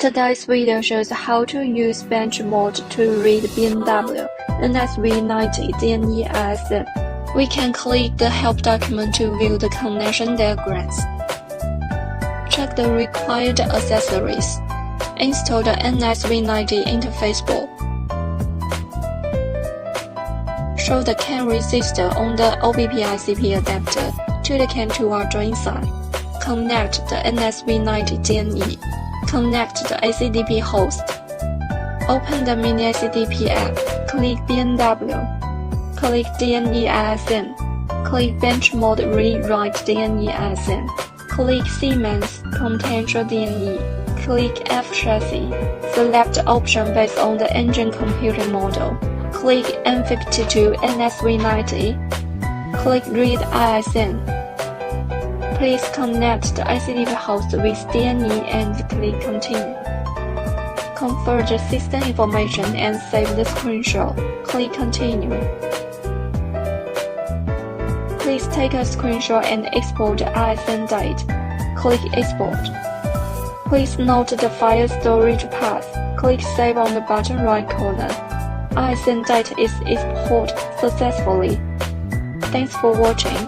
Today's video shows how to use bench mode to read BMW MSV90 DME ISN. We can click the help document to view the connection diagrams. Check the required accessories. Install the MSV90 interface board. Show the CAN resistor on the OBP-ICP adapter to the CAN 2R drain side. Connect the MSV90 DME. Connect the ACDP host. Open the Mini ACDP app. Click BMW. Click DME ISN. Click Bench Mode Read-Write DME ISN. Click Siemens Potential DME. Click F Chassis. Select the option based on the engine computer model. Click M52 MSV90. Click Read ISN. Please connect the ACDP host with DME and click Continue. Confirm the system information and save the screenshot. Click Continue. Please take a screenshot and export the ISN date. Click Export. Please note the file storage path. Click Save on the bottom right corner. ISN date is exported successfully. Thanks for watching.